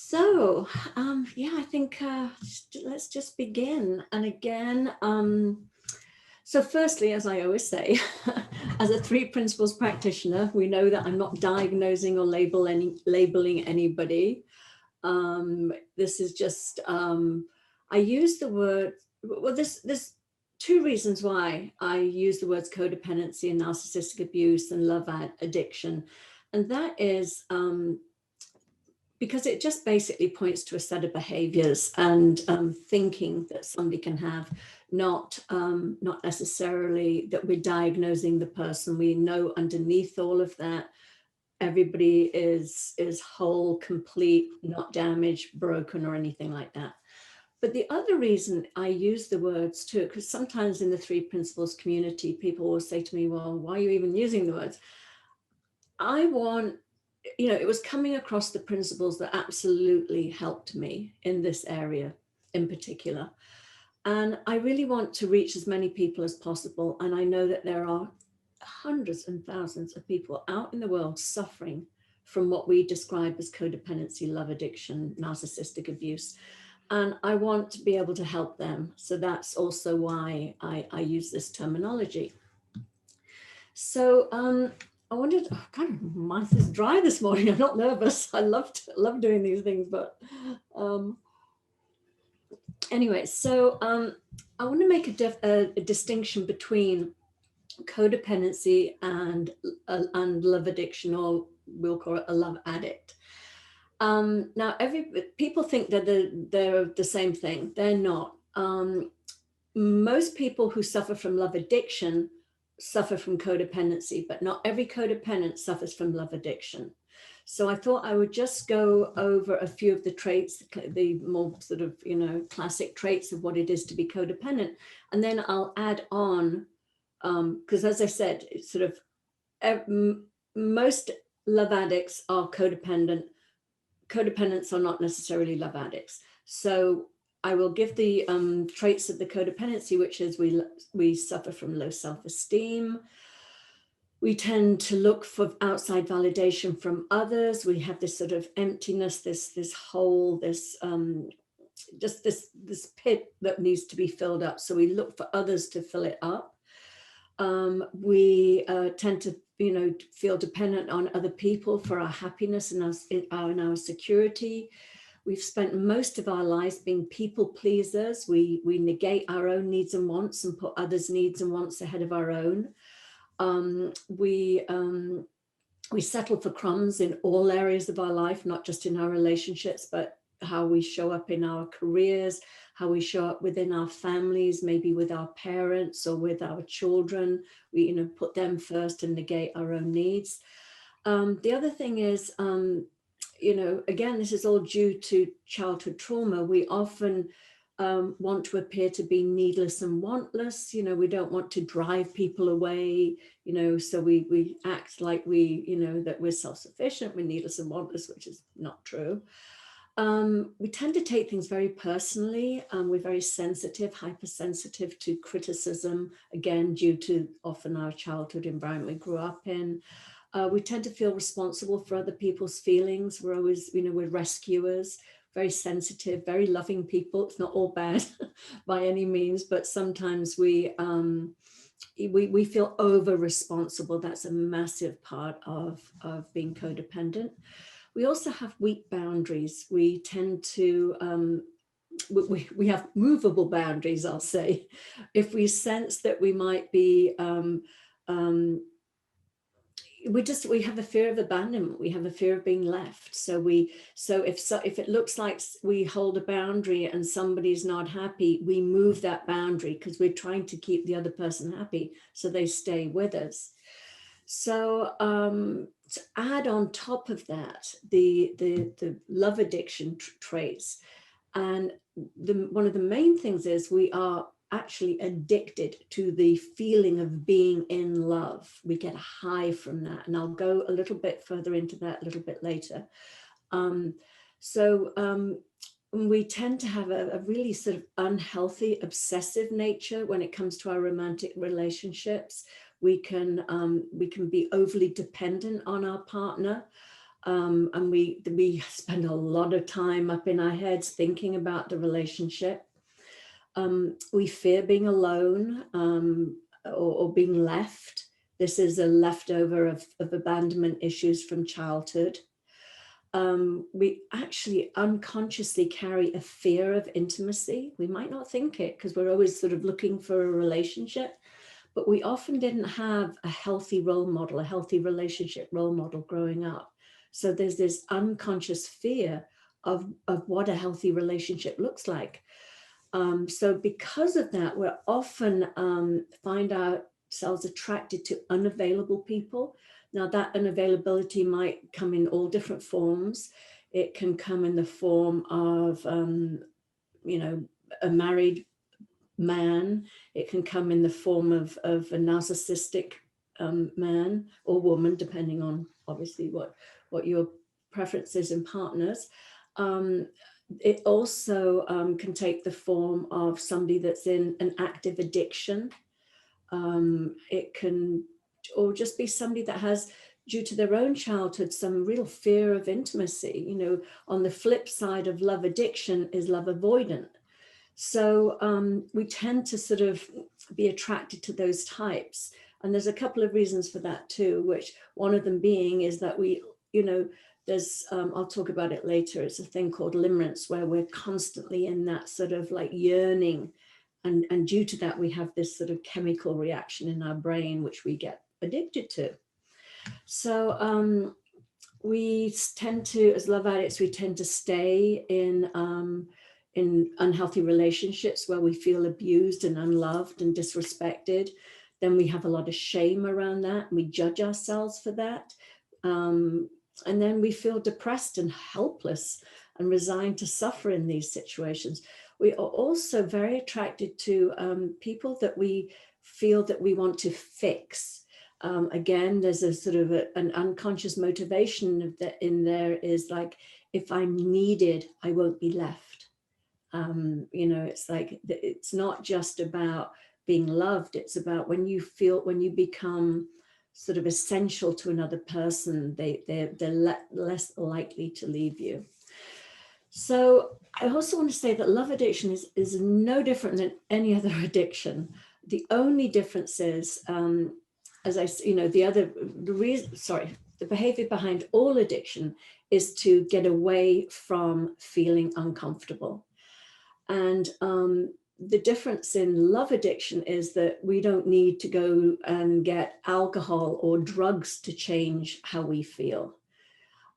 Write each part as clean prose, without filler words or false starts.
So, yeah, I think let's just begin. And again, so firstly, as I always say, as a three principles practitioner, we know that I'm not diagnosing or labeling anybody. This is just, I use the word, well, there's two reasons why I use the words codependency and narcissistic abuse and love addiction. And that is, because it just basically points to a set of behaviors and thinking that somebody can have, not necessarily that we're diagnosing the person. We know underneath all of that, everybody is whole, complete, not damaged, broken, or anything like that. But the other reason I use the words too, because sometimes in the three principles community, people will say to me, well, why are you even using the words? I want, it was coming across the principles that absolutely helped me in this area in particular. And I really want to reach as many people as possible. And I know that there are hundreds and thousands of people out in the world suffering from what we describe as codependency, love addiction, narcissistic abuse. And I want to be able to help them. So that's also why I use this terminology. So I wanted, kind of, my mouth is dry this morning. I'm not nervous. I love doing these things, but anyway, so I want to make a distinction between codependency and love addiction, or we'll call it a love addict. Now, people think that they're the same thing. They're not. Most people who suffer from love addiction suffer from codependency, but not every codependent suffers from love addiction. So I thought I would just go over a few of the traits, the more sort of, classic traits of what it is to be codependent. And then I'll add on, because as I said, it's sort of, most love addicts are codependent. Codependents are not necessarily love addicts. So I will give the traits of the codependency, which is we suffer from low self-esteem. We tend to look for outside validation from others. We have this sort of emptiness, this hole, this just this pit that needs to be filled up. So we look for others to fill it up. We tend to, feel dependent on other people for our happiness and our security. We've spent most of our lives being people pleasers. We negate our own needs and wants and put others' needs and wants ahead of our own. We settle for crumbs in all areas of our life, not just in our relationships, but how we show up in our careers, how we show up within our families, maybe with our parents or with our children. We, put them first and negate our own needs. The other thing is, again, this is all due to childhood trauma. We often want to appear to be needless and wantless. We don't want to drive people away, so we act like that we're self-sufficient, we're needless and wantless, which is not true. We tend to take things very personally. We're very sensitive, hypersensitive to criticism, again, due to often our childhood environment we grew up in. We tend to feel responsible for other people's feelings. We're always, we're rescuers, very sensitive, very loving people. It's not all bad by any means, but sometimes we feel over responsible. That's a massive part of being codependent. We also have weak boundaries. We tend to, we have movable boundaries, I'll say. If we sense that we might be, we have a fear of abandonment. We have a fear of being left. So if it looks like we hold a boundary and somebody's not happy, we move that boundary because we're trying to keep the other person happy so they stay with us. So to add on top of that, the love addiction traits, and one of the main things is we are actually addicted to the feeling of being in love. We get a high from that, and I'll go a little bit further into that a little bit later. We tend to have a really sort of unhealthy, obsessive nature when it comes to our romantic relationships. We can be overly dependent on our partner. And we spend a lot of time up in our heads thinking about the relationship. We fear being alone, or being left. This is a leftover of abandonment issues from childhood. We actually unconsciously carry a fear of intimacy. We might not think it because we're always sort of looking for a relationship, but we often didn't have a healthy role model, a healthy relationship role model growing up. So there's this unconscious fear of what a healthy relationship looks like. So because of that, we're often find ourselves attracted to unavailable people. Now that unavailability might come in all different forms. It can come in the form of, a married man. It can come in the form of a narcissistic man or woman, depending on obviously what your preferences in partners. It also can take the form of somebody that's in an active addiction. It can, or just be somebody that has, due to their own childhood, some real fear of intimacy. On the flip side of love addiction is love avoidant. So we tend to sort of be attracted to those types. And there's a couple of reasons for that too, which one of them being is that there's, I'll talk about it later, it's a thing called limerence, where we're constantly in that sort of like yearning. And due to that, we have this sort of chemical reaction in our brain, which we get addicted to. So we tend to, as love addicts, we tend to stay in unhealthy relationships where we feel abused and unloved and disrespected. Then we have a lot of shame around that. We judge ourselves for that. And then we feel depressed and helpless and resigned to suffer in these situations. We are also very attracted to people that we feel that we want to fix. Again, there's a sort of an unconscious motivation in there is like, if I'm needed, I won't be left. It's like, it's not just about being loved. It's about when you become sort of essential to another person, they're less likely to leave you. So I also want to say that love addiction is no different than any other addiction. The only difference is, the behavior behind all addiction is to get away from feeling uncomfortable. And the difference in love addiction is that we don't need to go and get alcohol or drugs to change how we feel.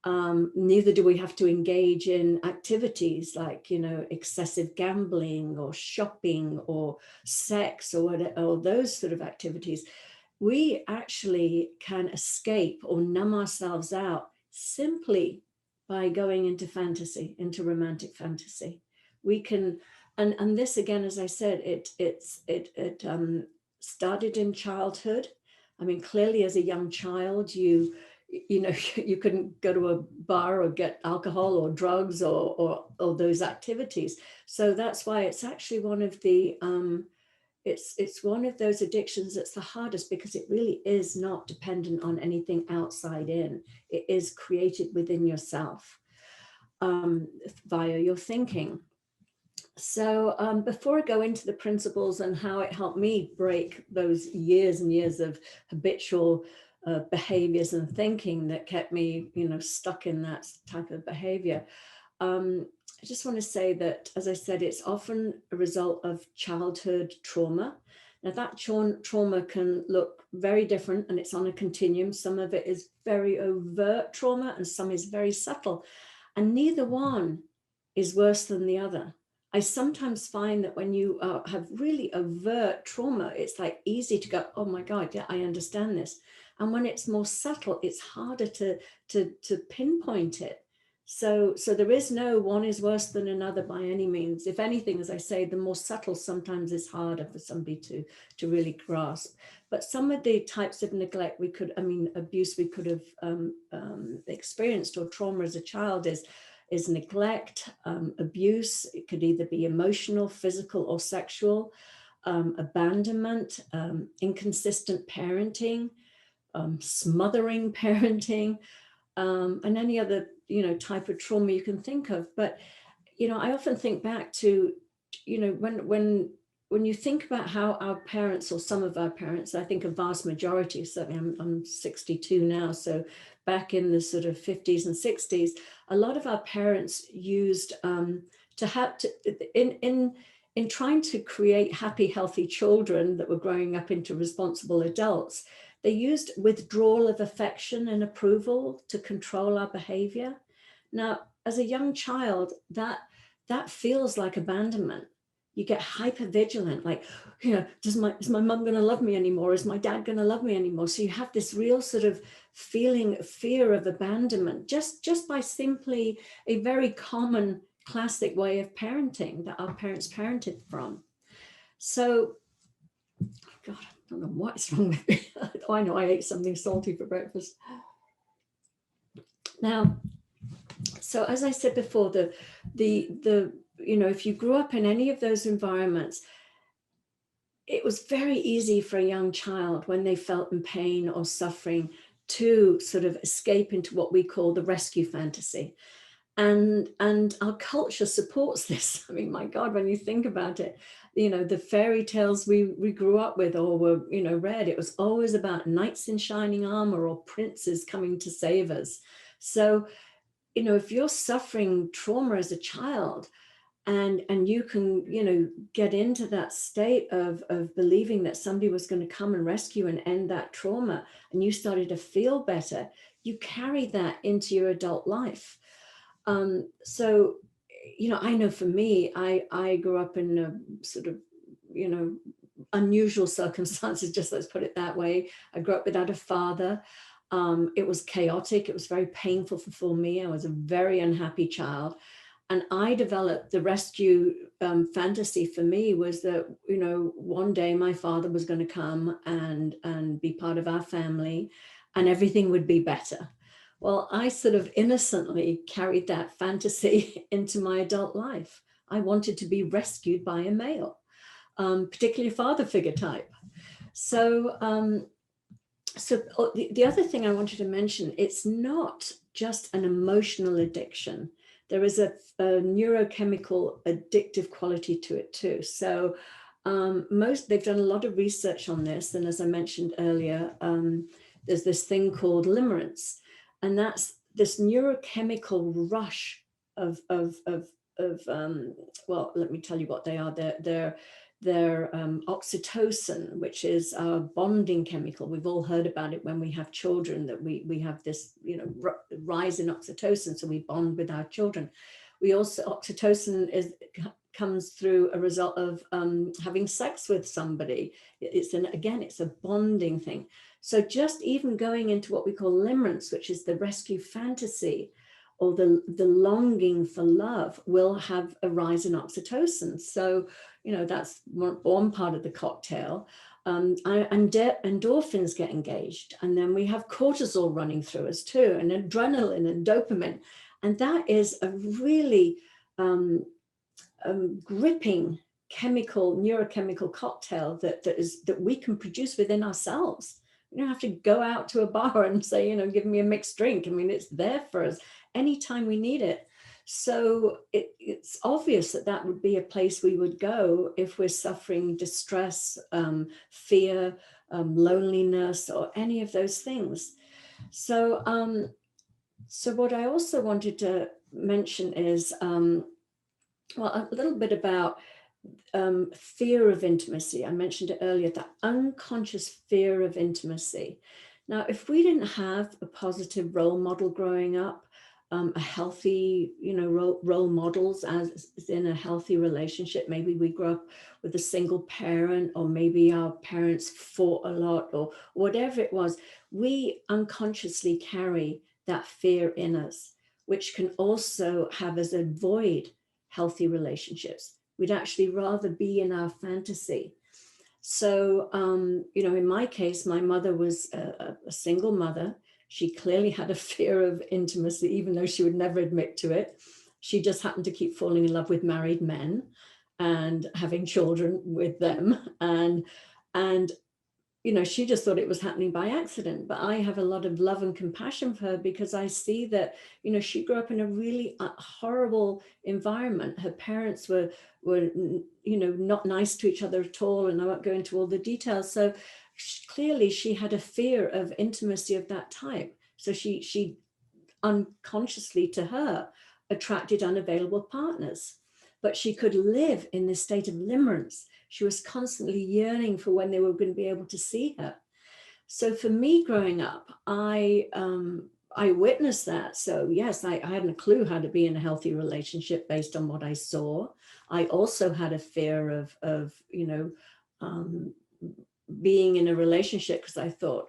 Neither do we have to engage in activities like, excessive gambling or shopping or sex or those sort of activities. We actually can escape or numb ourselves out simply by going into fantasy, into romantic fantasy. We can, and this again, as I said, it started in childhood. I mean, clearly as a young child, you couldn't go to a bar or get alcohol or drugs or those activities. So that's why it's actually one of the, it's one of those addictions that's the hardest, because it really is not dependent on anything outside in. It is created within yourself via your thinking. So before I go into the principles and how it helped me break those years and years of habitual behaviors and thinking that kept me, stuck in that type of behavior, I just want to say that, as I said, it's often a result of childhood trauma. Now that trauma can look very different, and it's on a continuum. Some of it is very overt trauma and some is very subtle, and neither one is worse than the other. I sometimes find that when you have really overt trauma, it's like easy to go, oh my God, yeah, I understand this. And when it's more subtle, it's harder to pinpoint it. So there is no one is worse than another by any means. If anything, as I say, the more subtle sometimes is harder for somebody to really grasp. But some of the types of neglect abuse we could have experienced, or trauma as a child, is neglect, abuse. It could either be emotional, physical, or sexual, abandonment, inconsistent parenting, smothering parenting, and any other, type of trauma you can think of. But, I often think back to, when you think about how our parents, or some of our parents, I think a vast majority, certainly I'm 62 now, so back in the sort of 50s and 60s, a lot of our parents used to have to, in trying to create happy, healthy children that were growing up into responsible adults, they used withdrawal of affection and approval to control our behavior. Now, as a young child, that feels like abandonment. You get hyper vigilant, like, is my mum going to love me anymore? Is my dad going to love me anymore? So you have this real sort of fear of abandonment, just by simply a very common classic way of parenting that our parents parented from. So, God, I don't know what's wrong with me. Oh, I know, I ate something salty for breakfast. Now, so as I said before, the if you grew up in any of those environments, it was very easy for a young child when they felt in pain or suffering to sort of escape into what we call the rescue fantasy. And our culture supports this. I mean, my God, when you think about it, the fairy tales we grew up with or were, read, it was always about knights in shining armor or princes coming to save us. So, if you're suffering trauma as a child, and you can, get into that state of believing that somebody was going to come and rescue and end that trauma, and you started to feel better, you carry that into your adult life. So, I know for me, I grew up in a sort of, unusual circumstances, just let's put it that way. I grew up without a father. It was chaotic. It was very painful for me. I was a very unhappy child. And I developed the rescue fantasy for me was that, one day my father was going to come and be part of our family and everything would be better. Well, I sort of innocently carried that fantasy into my adult life. I wanted to be rescued by a male, particularly a father figure type. So, the other thing I wanted to mention, it's not just an emotional addiction. There is a neurochemical addictive quality to it too. So they've done a lot of research on this. And as I mentioned earlier, there's this thing called Limerence. And that's this neurochemical rush of well, let me tell you what they are. They're oxytocin, which is our bonding chemical. We've all heard about it when we have children, that we have this, rise in oxytocin, so we bond with our children. We also, oxytocin comes through a result of having sex with somebody. It's a bonding thing. So just even going into what we call limerence, which is the rescue fantasy, or the longing for love, will have a rise in oxytocin. So, that's one part of the cocktail. And endorphins get engaged. And then we have cortisol running through us too, and adrenaline and dopamine. And that is a really gripping neurochemical cocktail that we can produce within ourselves. You don't have to go out to a bar and say, give me a mixed drink. I mean, it's there for us anytime we need it. So it's obvious that would be a place we would go if we're suffering distress, fear, loneliness, or any of those things. So, so what I also wanted to mention is, a little bit about fear of intimacy. I mentioned it earlier, that unconscious fear of intimacy. Now, if we didn't have a positive role model growing up, a healthy, role models as in a healthy relationship, maybe we grew up with a single parent, or maybe our parents fought a lot, or whatever it was, we unconsciously carry that fear in us, which can also have us avoid healthy relationships. We'd actually rather be in our fantasy. So, in my case, my mother was a single mother. She clearly had a fear of intimacy, even though she would never admit to it. She just happened to keep falling in love with married men and having children with them. And she just thought it was happening by accident. But I have a lot of love and compassion for her, because I see that, she grew up in a really horrible environment. Her parents were, not nice to each other at all. And I won't go into all the details. So clearly she had a fear of intimacy of that type. So she unconsciously, to her, attracted unavailable partners. But she could live in this state of limerence. She was constantly yearning for when they were going to be able to see her. So for me growing up, I witnessed that. So yes, I hadn't a clue how to be in a healthy relationship based on what I saw. I also had a fear of being in a relationship, because I thought,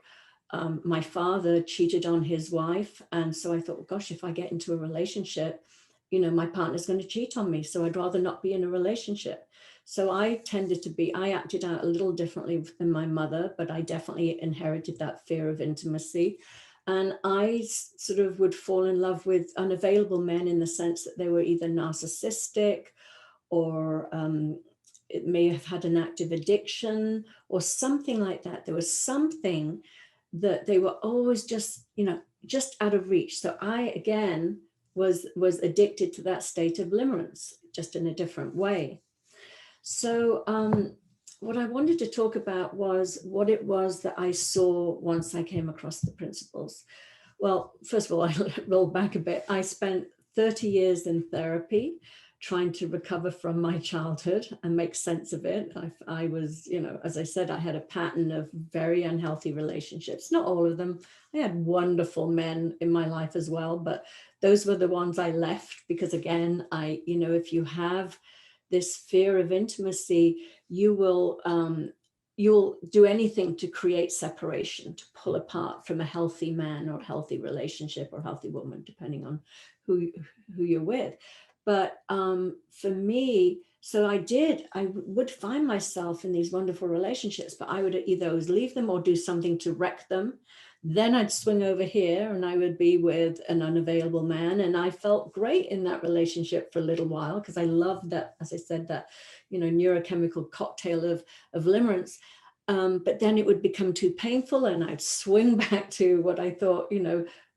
my father cheated on his wife. And so I thought, well, gosh, if I get into a relationship, my partner's going to cheat on me. So I'd rather not be in a relationship. So I acted out a little differently than my mother, but I definitely inherited that fear of intimacy. And I sort of would fall in love with unavailable men, in the sense that they were either narcissistic, or it may have had an active addiction or something like that. There was something that they were always just out of reach. So I, again, was addicted to that state of limerence, just in a different way. So what I wanted to talk about was what it was that I saw once I came across the principles. Well, first of all, I roll back a bit. I spent 30 years in therapy, trying to recover from my childhood and make sense of it. I was, as I said, I had a pattern of very unhealthy relationships. Not all of them. I had wonderful men in my life as well, but those were the ones I left, because again, if you have this fear of intimacy, you'll do anything to create separation, to pull apart from a healthy man or healthy relationship or healthy woman, depending on who you're with. But for me, so I would find myself in these wonderful relationships, but I would either always leave them or do something to wreck them. Then I'd swing over here and I would be with an unavailable man. And I felt great in that relationship for a little while, because I loved that, as I said, that, neurochemical cocktail of limerence. But then it would become too painful and I'd swing back to what I thought,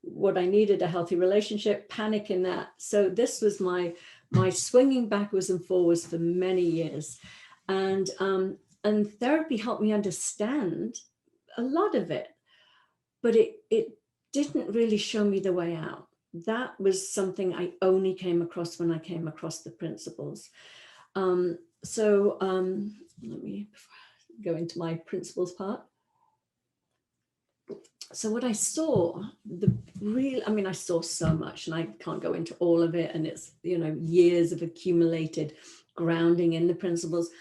what I needed, a healthy relationship, panic in that. So this was my swinging backwards and forwards for many years. And therapy helped me understand a lot of it, but it didn't really show me the way out. That was something I only came across when I came across the principles. Let me go into my principles part. So what I saw, I saw so much, and I can't go into all of it, and it's, years of accumulated grounding in the principles.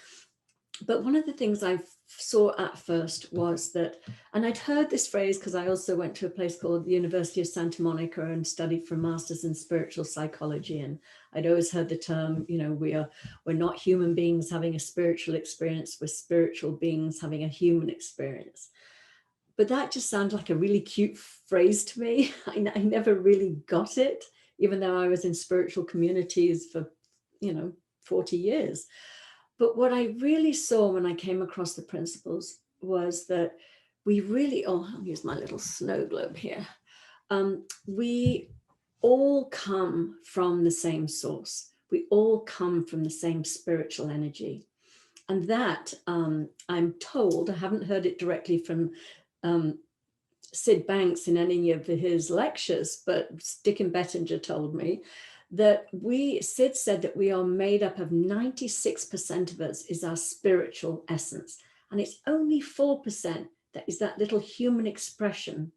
But one of the things I saw at first was that, and I'd heard this phrase because I also went to a place called the University of Santa Monica and studied for a master's in spiritual psychology. And I'd always heard the term, we're not human beings having a spiritual experience, we're spiritual beings having a human experience. But that just sounded like a really cute phrase to me. I never really got it, even though I was in spiritual communities for, 40 years. But what I really saw when I came across the principles was that we really, I'll use my little snow globe here. We all come from the same source. We all come from the same spiritual energy. And that, I'm told, I haven't heard it directly from Sid Banks in any of his lectures, but Dick and Bettinger told me that Sid said that we are made up of 96% of us is our spiritual essence. And it's only 4% that is that little human expression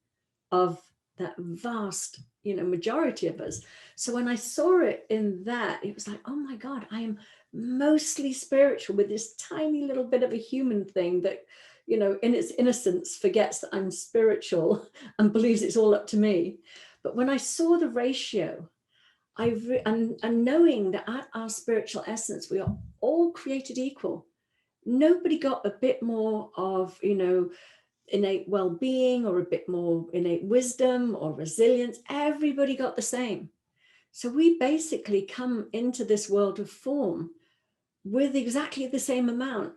of that vast, majority of us. So when I saw it in that, it was like, oh my God, I am mostly spiritual with this tiny little bit of a human thing that, in its innocence forgets that I'm spiritual and believes it's all up to me. But when I saw the ratio, and knowing that at our spiritual essence, we are all created equal. Nobody got a bit more of, innate well-being or a bit more innate wisdom or resilience. Everybody got the same. So we basically come into this world of form with exactly the same amount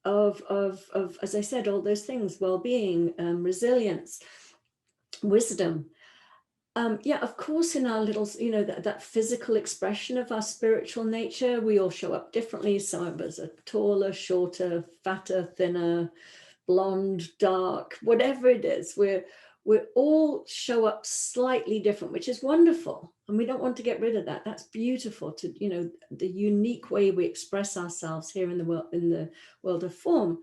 of, as I said, all those things, well-being, resilience, wisdom. Yeah, of course, in our little, that physical expression of our spiritual nature, we all show up differently. Some of us are taller, shorter, fatter, thinner, blonde, dark, whatever it is. We all show up slightly different, which is wonderful. And we don't want to get rid of that. That's beautiful, to, the unique way we express ourselves here in the world of form.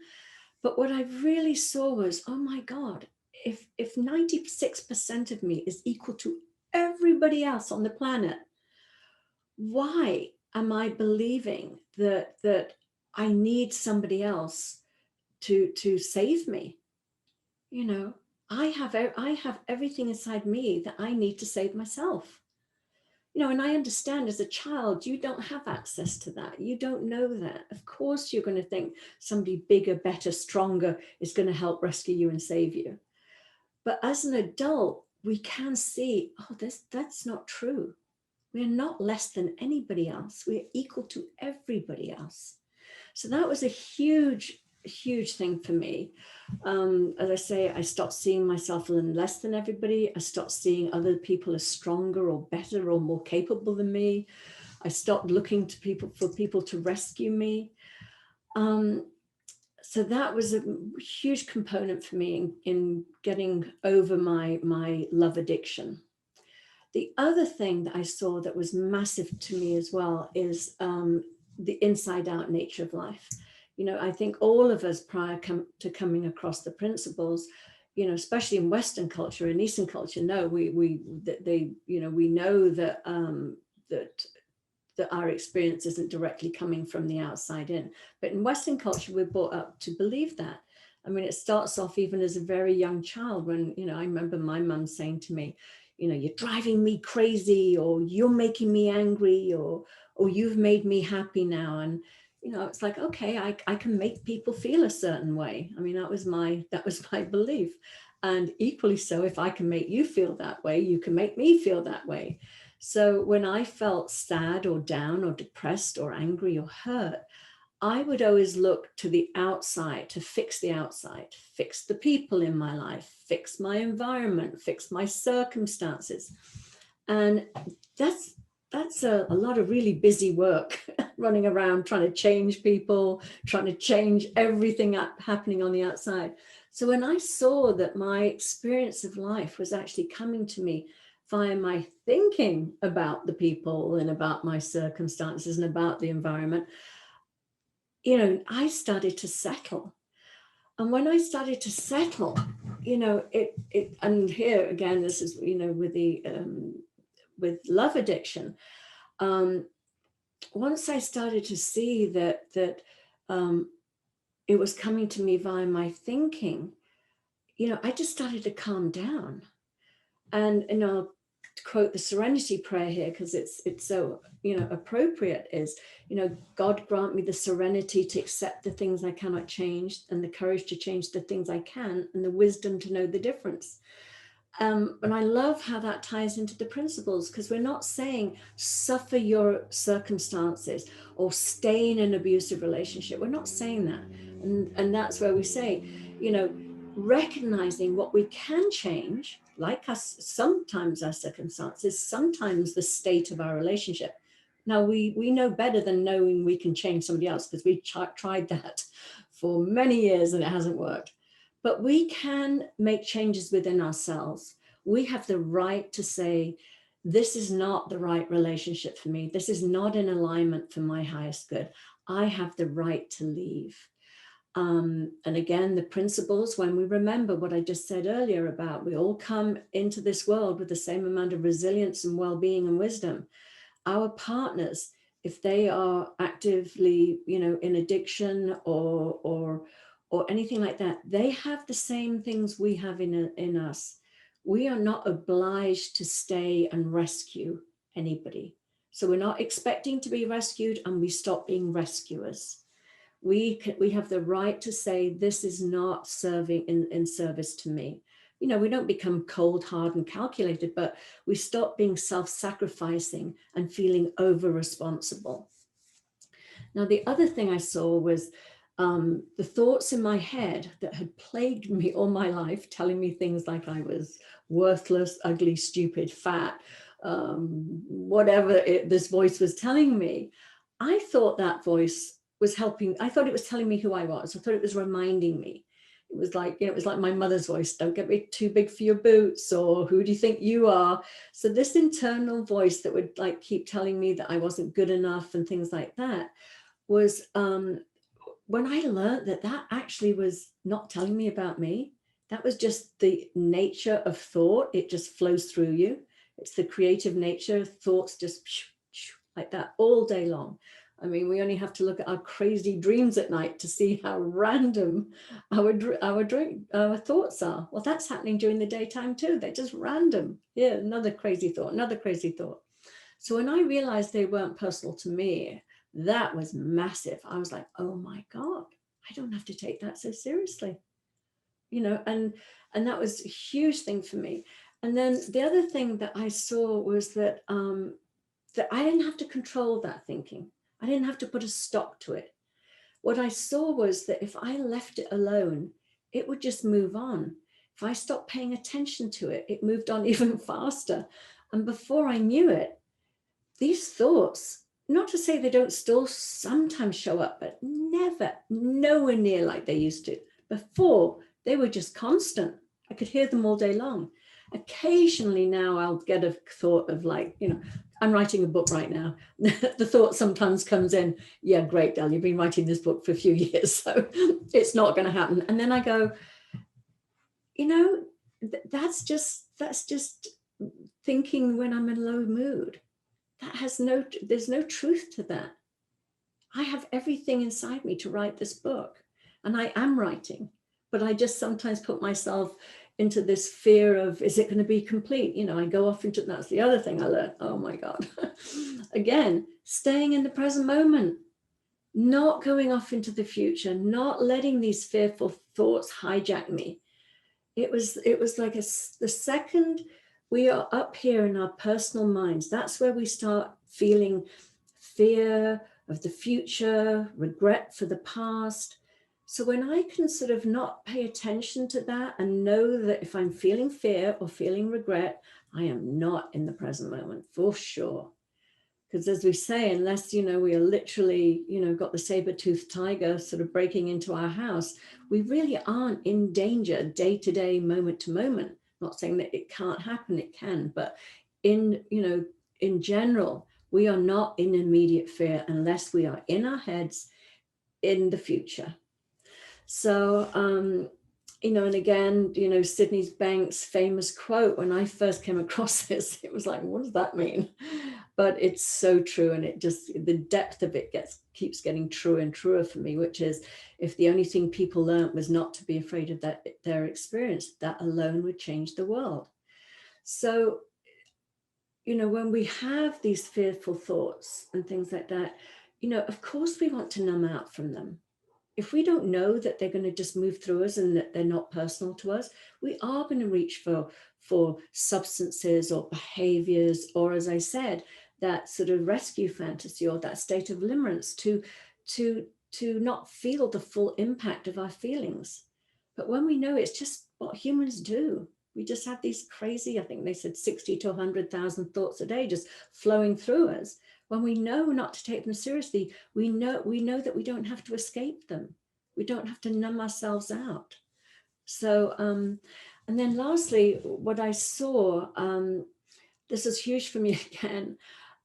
But what I really saw was, oh my God, if 96% of me is equal to everybody else on the planet, why am I believing that I need somebody else to save me? I have everything inside me that I need to save myself. And I understand, as a child, you don't have access to that. You don't know that. Of course, you're going to think somebody bigger, better, stronger is going to help rescue you and save you. But as an adult, we can see, oh, that's not true. We're not less than anybody else. We're equal to everybody else. So that was a huge thing for me. As I say, I stopped seeing myself as less than everybody. I stopped seeing other people as stronger or better or more capable than me. I stopped looking to for people to rescue me. So that was a huge component for me in getting over my love addiction. The other thing that I saw that was massive to me as well is the inside out nature of life. I think all of us, prior to coming across the principles, especially in Western culture and Eastern culture, we know that our experience isn't directly coming from the outside in. But in Western culture, we're brought up to believe that. I mean, it starts off even as a very young child when, I remember my mum saying to me, you're driving me crazy, or you're making me angry, or you've made me happy now. And, it's like, okay, I can make people feel a certain way. I mean, that was my belief. And equally so, if I can make you feel that way, you can make me feel that way. So when I felt sad or down or depressed or angry or hurt, I would always look to the outside to fix the outside, fix the people in my life, fix my environment, fix my circumstances. And that's a lot of really busy work, running around trying to change people, trying to change everything happening on the outside. So when I saw that my experience of life was actually coming to me via my thinking about the people and about my circumstances and about the environment, I started to settle. And when I started to settle, and here again, this is, with love addiction, once I started to see that it was coming to me via my thinking, I just started to calm down. And I'll quote the Serenity Prayer here because it's so appropriate, is God grant me the serenity to accept the things I cannot change, and the courage to change the things I can, and the wisdom to know the difference. And I love how that ties into the principles, because we're not saying suffer your circumstances or stay in an abusive relationship. We're not saying that. And that's where we say, recognizing what we can change, like sometimes our circumstances, sometimes the state of our relationship. Now, we know better than knowing we can change somebody else, because we tried that for many years and it hasn't worked. But we can make changes within ourselves. We have the right to say, this is not the right relationship for me. This is not in alignment for my highest good. I have the right to leave. And again, the principles, when we remember what I just said earlier about we all come into this world with the same amount of resilience and well-being and wisdom. Our partners, if they are actively, in addiction or anything like that, they have the same things we have in us. We are not obliged to stay and rescue anybody. So we're not expecting to be rescued, and we stop being rescuers. We have the right to say, this is not serving in service to me. We don't become cold, hard, and calculated, but we stop being self-sacrificing and feeling over responsible. Now, the other thing I saw was the thoughts in my head that had plagued me all my life, telling me things like I was worthless, ugly, stupid, fat, whatever this voice was telling me, I thought that voice was helping. I thought it was telling me who I was. I thought it was reminding me. It was like, it was like my mother's voice, don't get me too big for your boots, or who do you think you are? So this internal voice that would like keep telling me that I wasn't good enough and things like that was, when I learned that that actually was not telling me about me, that was just the nature of thought. It just flows through you. It's the creative nature. Thoughts just like that all day long. I mean, we only have to look at our crazy dreams at night to see how random our thoughts are. Well, that's happening during the daytime too. They're just random. Yeah, another crazy thought, another crazy thought. So when I realized they weren't personal to me, that was massive. I was like, oh my God, I don't have to take that so seriously, and that was a huge thing for me. And then the other thing that I saw was that that I didn't have to control that thinking. I didn't have to put a stop to it. What I saw was that if I left it alone, it would just move on. If I stopped paying attention to it, it moved on even faster. And before I knew it, these thoughts, not to say they don't still sometimes show up, but never, nowhere near like they used to. Before, they were just constant. I could hear them all day long. Occasionally now I'll get a thought of like, I'm writing a book right now. The thought sometimes comes in, yeah, great, Del, you've been writing this book for a few years, so it's not going to happen. And then I go, that's just thinking when I'm in a low mood. There's no truth to that. I have everything inside me to write this book, and I am writing, but I just sometimes put myself into this fear of, is it going to be complete? I go off into, that's the other thing I learned. Oh my God. Again, staying in the present moment, not going off into the future, not letting these fearful thoughts hijack me. It was like the second we are up here in our personal minds, that's where we start feeling fear of the future, regret for the past. So when I can sort of not pay attention to that and know that if I'm feeling fear or feeling regret, I am not in the present moment for sure. Because as we say, unless, we are literally, got the saber-toothed tiger sort of breaking into our house, we really aren't in danger day to day, moment to moment. Not saying that it can't happen, it can, but in general, we are not in immediate fear unless we are in our heads in the future. So, and again, Sydney Banks' famous quote, when I first came across this, it was like, what does that mean? But it's so true. And it just, the depth of it keeps getting truer and truer for me, which is, if the only thing people learned was not to be afraid of their experience, that alone would change the world. So, when we have these fearful thoughts and things like that, of course we want to numb out from them. If we don't know that they're going to just move through us and that they're not personal to us, we are going to reach for substances or behaviors, or, as I said, that sort of rescue fantasy or that state of limerence to not feel the full impact of our feelings. But when we know it's just what humans do, we just have these crazy, I think they said 60 to 100,000 thoughts a day just flowing through us. When we know not to take them seriously, we know that we don't have to escape them. We don't have to numb ourselves out. So, and then lastly, what I saw, this is huge for me again.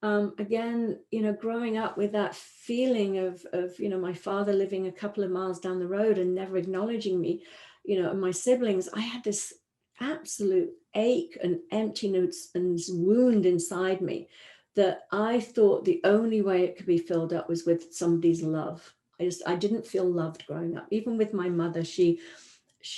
Again, growing up with that feeling of my father living a couple of miles down the road and never acknowledging me, and my siblings, I had this absolute ache and emptiness and wound inside me that I thought the only way it could be filled up was with somebody's love. I didn't feel loved growing up. Even with my mother, she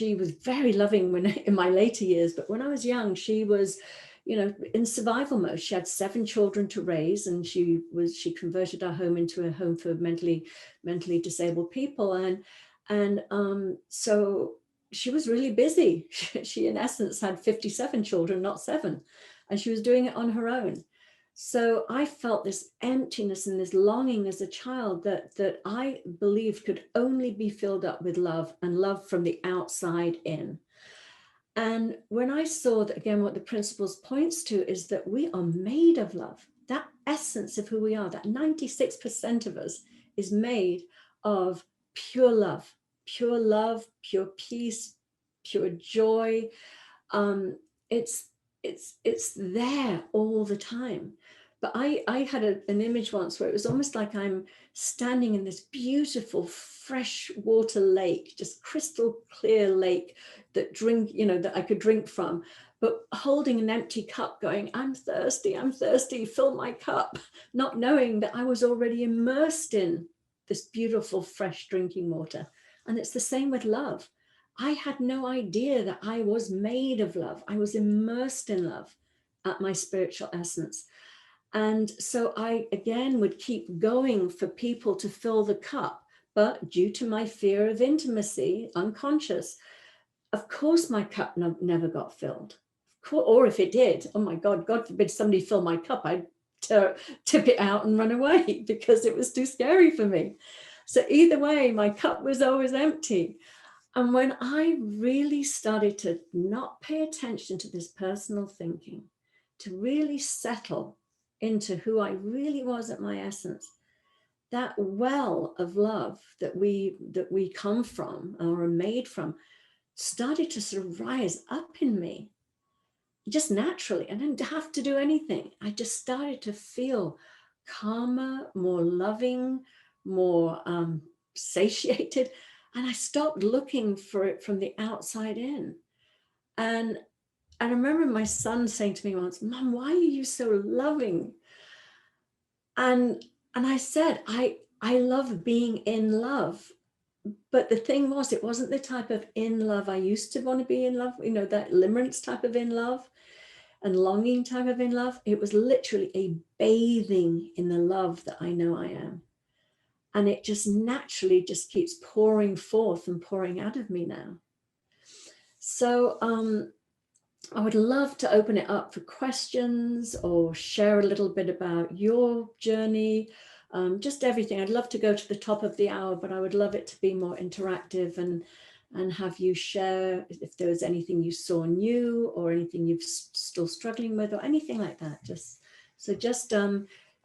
was very loving in my later years, but when I was young, she was, in survival mode. She had 7 children to raise, and she converted our home into a home for mentally disabled people, and so she was really busy. She in essence had 57 children, not 7, and she was doing it on her own. So I felt this emptiness and this longing as a child that I believed could only be filled up with love, and love from the outside in. And when I saw that, again, what the principles points to is that we are made of love. That essence of who we are, that 96% of us is made of pure love, pure peace, pure joy. It's there all the time. But I had an image once where it was almost like I'm standing in this beautiful freshwater lake, just crystal clear lake that that I could drink from, but holding an empty cup going, I'm thirsty, fill my cup, not knowing that I was already immersed in this beautiful, fresh drinking water. And it's the same with love. I had no idea that I was made of love. I was immersed in love at my spiritual essence. And so I, again, would keep going for people to fill the cup. But due to my fear of intimacy, unconscious, of course, my cup never got filled. Or if it did, oh my God, God forbid somebody fill my cup, I'd tip it out and run away because it was too scary for me. So either way, my cup was always empty. And when I really started to not pay attention to this personal thinking, to really settle into who I really was at my essence, that well of love that we come from or are made from started to sort of rise up in me just naturally. I didn't have to do anything. I just started to feel calmer, more loving, more satiated. And I stopped looking for it from the outside in. And I remember my son saying to me once, Mom, why are you so loving? And I said, I love being in love. But the thing was, it wasn't the type of in love I used to want to be in love, that limerence type of in love and longing type of in love. It was literally a bathing in the love that I know I am. And it just naturally just keeps pouring forth and pouring out of me now. So I would love to open it up for questions or share a little bit about your journey, just everything. I'd love to go to the top of the hour, but I would love it to be more interactive and have you share if there was anything you saw new or anything you're still struggling with or anything like that.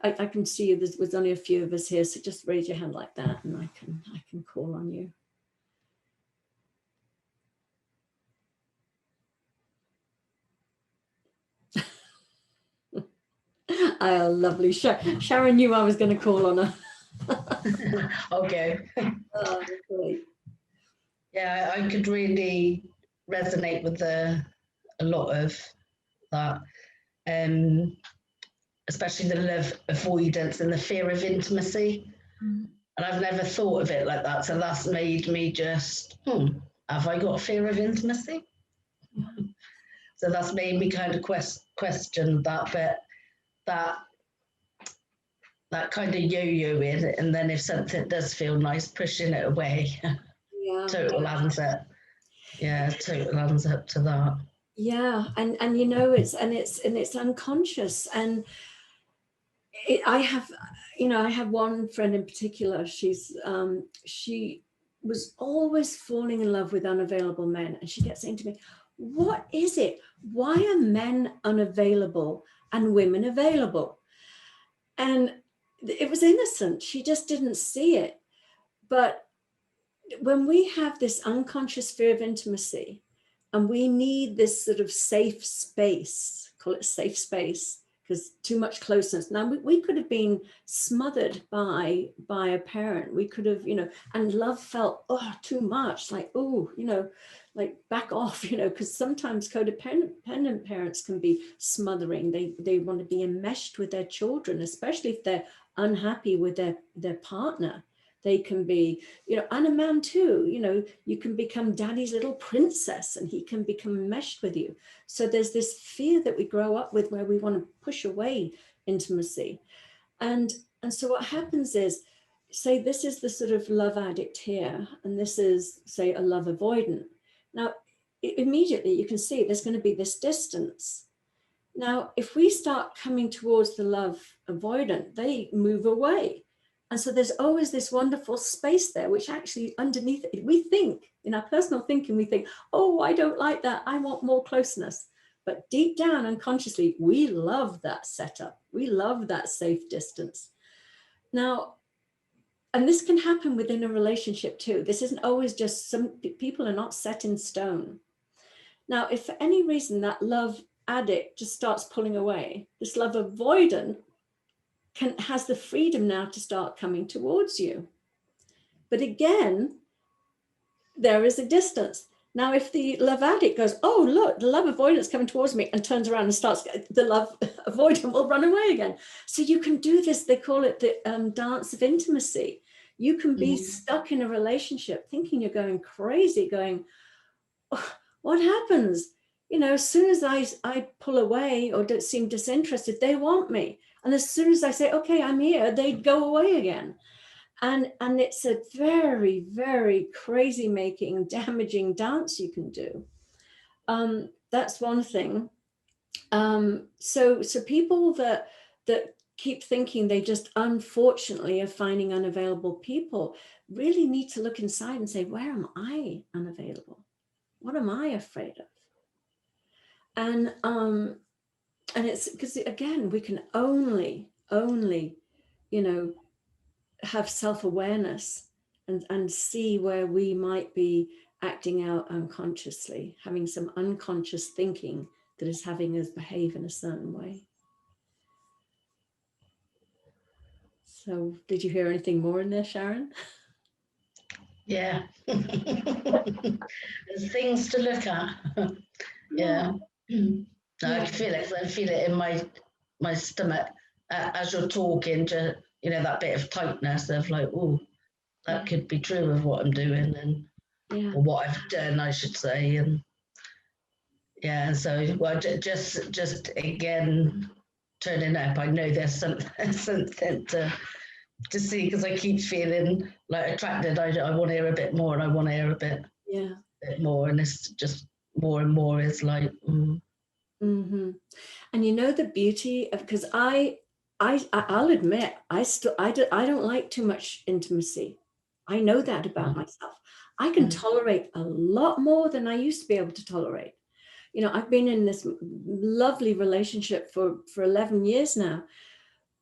I can see there's only a few of us here, so just raise your hand like that and I can call on you. Oh, lovely. Sharon knew I was going to call on her. Okay. Oh, great. Yeah, I could really resonate with a lot of that, especially the love avoidance and the fear of intimacy. And I've never thought of it like that. So that's made me just, have I got a fear of intimacy? Yeah. So that's made me kind of question that, but that kind of yo-yo in, and then if something does feel nice, pushing it away. Yeah. Total answer. Yeah, total answer to that. Yeah, and it's unconscious, and I have one friend in particular. She was always falling in love with unavailable men, and she kept saying to me, "What is it? Why are men unavailable and women available?" And it was innocent. She just didn't see it. But when we have this unconscious fear of intimacy and we need this sort of safe space, call it safe space, because too much closeness. Now we could have been smothered by a parent. We could have, and love felt, too much, like, like back off, because sometimes codependent parents can be smothering. They want to be enmeshed with their children, especially if they're unhappy with their partner. They can be, and a man too, you can become daddy's little princess and he can become enmeshed with you. So there's this fear that we grow up with where we want to push away intimacy. And so what happens is, say this is the sort of love addict here, and this is, say, a love avoidant. Now, immediately you can see there's going to be this distance. Now, if we start coming towards the love avoidant, they move away. And so there's always this wonderful space there, which actually underneath it, we think, in our personal thinking, we think, oh, I don't like that. I want more closeness. But deep down unconsciously, we love that setup. We love that safe distance. Now, and this can happen within a relationship too. This isn't always just, some people are not set in stone. Now, if for any reason that love addict just starts pulling away, this love avoidant has the freedom now to start coming towards you. But again, there is a distance. Now, if the love addict goes, oh, look, the love avoidant is coming towards me, and turns around and starts, the love avoidant will run away again. So you can do this. They call it the dance of intimacy. You can be stuck in a relationship thinking you're going crazy, going, oh, what happens? You know, as soon as I pull away or don't seem disinterested, they want me. And as soon as I say, okay, I'm here, they go away again. And it's a very, very crazy making, damaging dance you can do. That's one thing. So people that keep thinking they just unfortunately are finding unavailable people really need to look inside and say, where am I unavailable? What am I afraid of? And it's because, again, we can only, you know, have self-awareness and see where we might be acting out unconsciously, having some unconscious thinking that is having us behave in a certain way. So did you hear anything more in there, Sharon? Yeah. There's things to look at. Yeah. No, I can feel it. I feel it in my stomach as you're talking. To, you know, that bit of tightness of like, oh, that could be true of what I'm doing, and or what I've done, I should say. And yeah, so well, just again turning up. I know there's something to see, because I keep feeling like attracted. I want to hear a bit more, and I want to hear a bit more, and it's just more and more is like. Mm-hmm. And you know the beauty of, because I'll admit I don't like too much intimacy. I know that about myself. I can tolerate a lot more than I used to be able to tolerate. You know, I've been in this lovely relationship for 11 years now,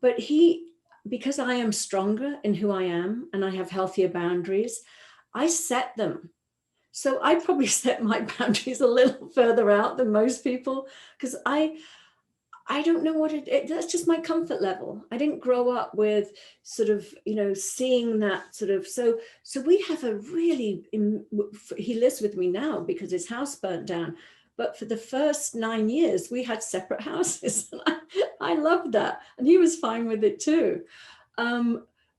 but because I am stronger in who I am and I have healthier boundaries, I set them. So I probably set my boundaries a little further out than most people, because I don't know what that's just my comfort level. I didn't grow up with sort of, you know, seeing that sort of, so we have a really, he lives with me now because his house burnt down. But for the first 9 years, we had separate houses. And I loved that. And he was fine with it too.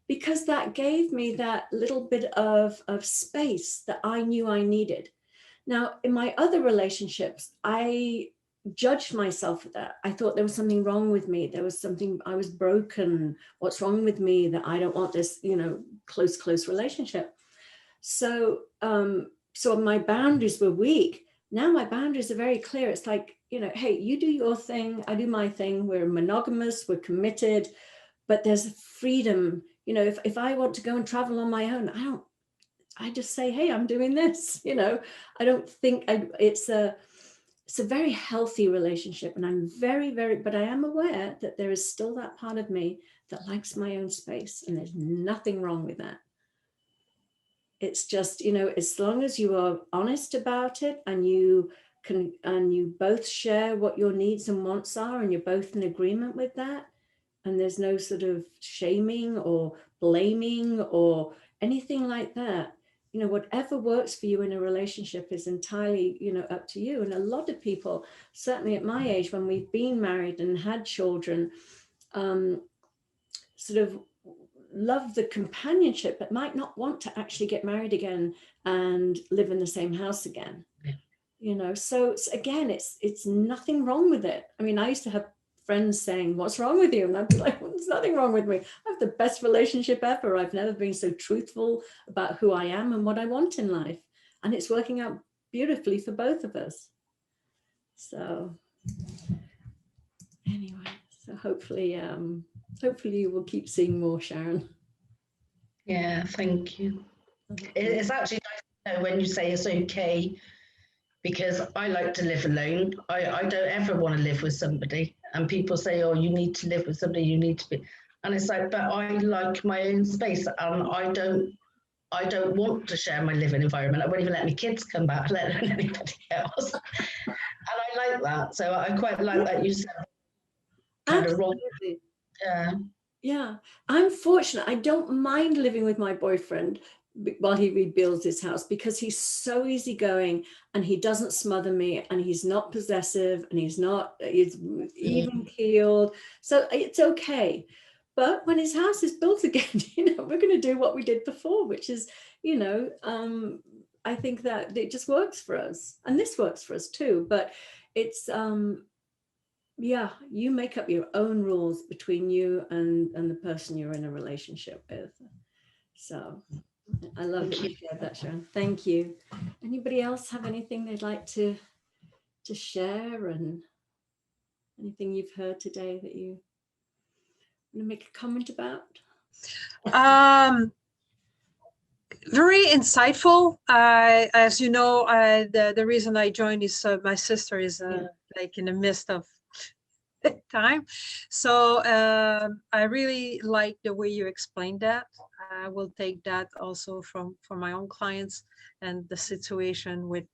Because that gave me that little bit of space that I knew I needed. Now, in my other relationships, I judged myself for that. I thought there was something wrong with me. There was something, I was broken. What's wrong with me that I don't want this, you know, close relationship? So, so my boundaries were weak. Now my boundaries are very clear. It's like, you know, hey, you do your thing, I do my thing. We're monogamous, we're committed, but there's freedom. You know, if I want to go and travel on my own, I just say, hey, I'm doing this. You know, I don't think it's a very healthy relationship. And I'm but I am aware that there is still that part of me that likes my own space, and there's nothing wrong with that. It's just, you know, as long as you are honest about it and you both share what your needs and wants are, and you're both in agreement with that, and there's no sort of shaming or blaming or anything like that, you know, whatever works for you in a relationship is entirely, you know, up to you. And a lot of people, certainly at my age, when we've been married and had children, sort of love the companionship, but might not want to actually get married again and live in the same house again. You know, so again, it's nothing wrong with it. I mean, I used to have friends saying, what's wrong with you? And I'd be like, well, there's nothing wrong with me. I have the best relationship ever. I've never been so truthful about who I am and what I want in life. And it's working out beautifully for both of us. So anyway, so hopefully you will keep seeing more, Sharon. Yeah, thank you. It's actually nice to know when you say it's okay, because I like to live alone. I don't ever want to live with somebody. And people say, oh, you need to live with somebody, you need to be. And it's like, but I like my own space, and I don't want to share my living environment. I won't even let my kids come back, let alone anybody else. And I like that. So I quite like that you said kind of wrong. Absolutely. Yeah. Yeah, I'm fortunate. I don't mind living with my boyfriend while he rebuilds his house, because he's so easygoing and he doesn't smother me, and he's not possessive, and he's even keeled. So it's okay. But when his house is built again, we're going to do what we did before, which is, I think that it just works for us, and this works for us too. But it's yeah, you make up your own rules between you and the person you're in a relationship with. So I love that you shared that, Sharon. Thank you. Anybody else have anything they'd like to share, and anything you've heard today that you want to make a comment about? Very insightful. As you know, the reason I joined is my sister is like in the midst of time. So I really like the way you explained that. I will take that also from my own clients and the situation with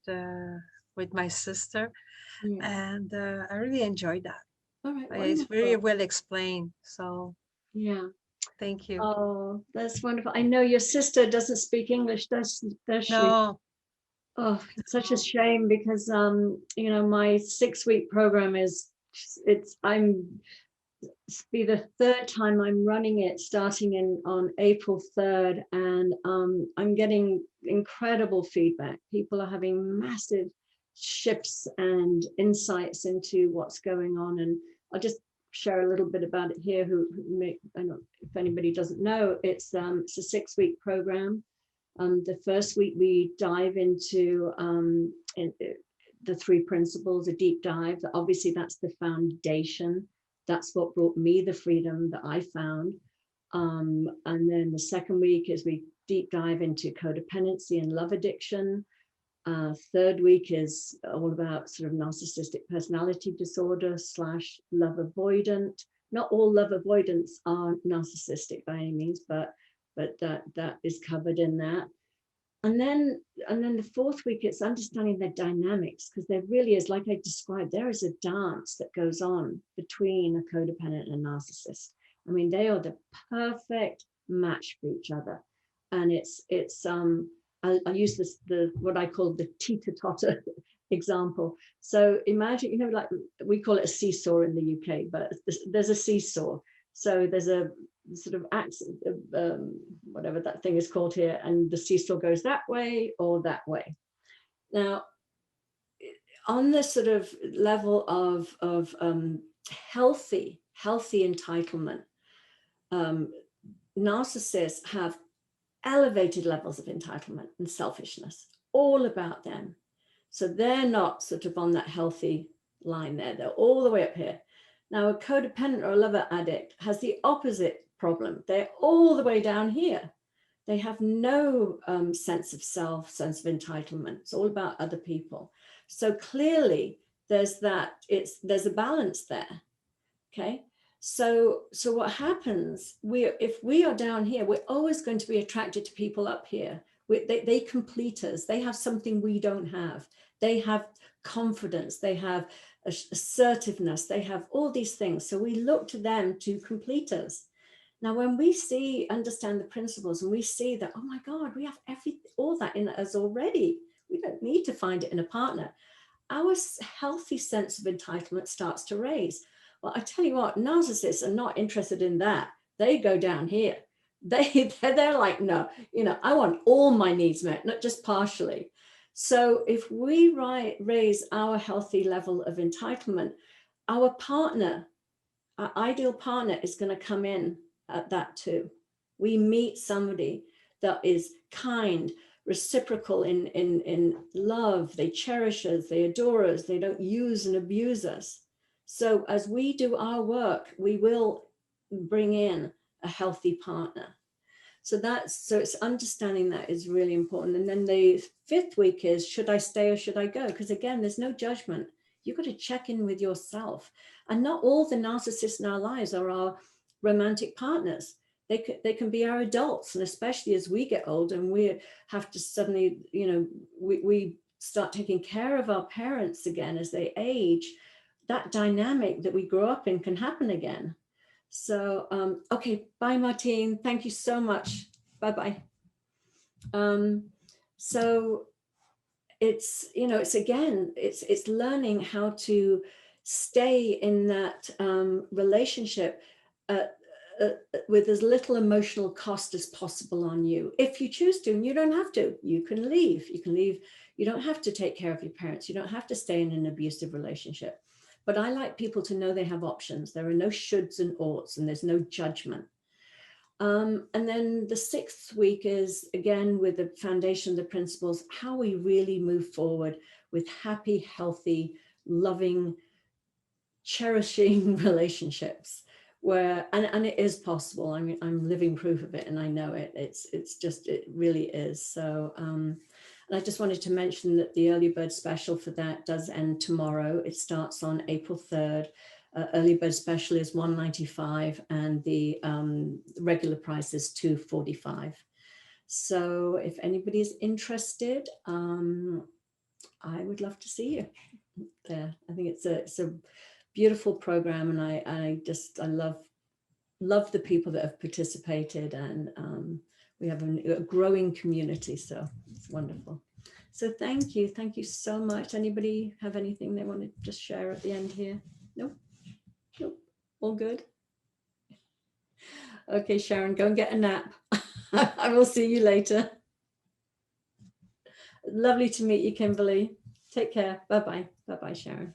my sister. And I really enjoyed that. All right, it's very well explained. So yeah, thank you. Oh, that's wonderful. I know your sister doesn't speak English, does she? No. Oh, it's such a shame, because my 6-week program be the third time I'm running it, starting on April 3rd, and I'm getting incredible feedback. People are having massive shifts and insights into what's going on, and I'll just share a little bit about it here. I don't know if anybody doesn't know, it's a 6-week program. The first week we dive into the 3 principles, a deep dive. Obviously, that's the foundation. That's what brought me the freedom that I found. And then the second week is we deep dive into codependency and love addiction. Third week is all about sort of narcissistic personality disorder / love avoidant. Not all love avoidants are narcissistic by any means, but that is covered in that. And then the fourth week, it's understanding the dynamics, because there really is, like I described, there is a dance that goes on between a codependent and a narcissist. I mean, they are the perfect match for each other. And I use what I call the teeter-totter example. So imagine, like we call it a seesaw in the UK, but there's a seesaw. So there's a sort of accent, whatever that thing is called here, and the seesaw goes that way or that way. Now, on this sort of level of healthy entitlement, narcissists have elevated levels of entitlement and selfishness, all about them. So they're not sort of on that healthy line there. They're all the way up here. Now, a codependent or a lover addict has the opposite problem. They're all the way down here. They have no sense of self, sense of entitlement. It's all about other people. So clearly there's a balance there. Okay. So what happens, if we are down here, we're always going to be attracted to people up here. They complete us. They have something we don't have. They have confidence. They have assertiveness. They have all these things. So we look to them to complete us. Now, when we understand the principles, and we see that, oh my God, we have all that in us already. We don't need to find it in a partner. Our healthy sense of entitlement starts to raise. Well, I tell you what, narcissists are not interested in that. They go down here. They're like, no, I want all my needs met, not just partially. So if we raise our healthy level of entitlement, our partner, our ideal partner, is going to come in at that too. We meet somebody that is kind, reciprocal in love. They cherish us, they adore us, they don't use and abuse us. So as we do our work, we will bring in a healthy partner. So it's understanding that is really important. And then the 5th week is, should I stay or should I go? Because again, there's no judgment. You've got to check in with yourself. And not all the narcissists in our lives are our romantic partners. They can be our adults. And especially as we get older and we have to suddenly, you know, we start taking care of our parents again as they age, that dynamic that we grew up in can happen again. So, okay, bye, Martine. Thank you so much. Bye-bye. So it's, you know, it's learning how to stay in that relationship with as little emotional cost as possible on you. If you choose to, and you don't have to, you can leave. You don't have to take care of your parents. You don't have to stay in an abusive relationship. But I like people to know they have options. There are no shoulds and oughts, and there's no judgment. And then the 6th week is, again, with the foundation, the principles, how we really move forward with happy, healthy, loving, cherishing relationships. Where, and it is possible. I mean, I'm living proof of it, and I know it. It really is. So, and I just wanted to mention that the early bird special for that does end tomorrow. It starts on April 3rd. Early bird special is $195, and the regular price is $245. So if anybody is interested, I would love to see you there. I think it's a beautiful program, and I love the people that have participated, and we have a growing community, so it's wonderful. So thank you so much. Anybody have anything they want to just share at the end here? Nope, all good. Okay, Sharon, go and get a nap. I will see you later. Lovely to meet you, Kimberly. Take care. Bye-bye, Sharon.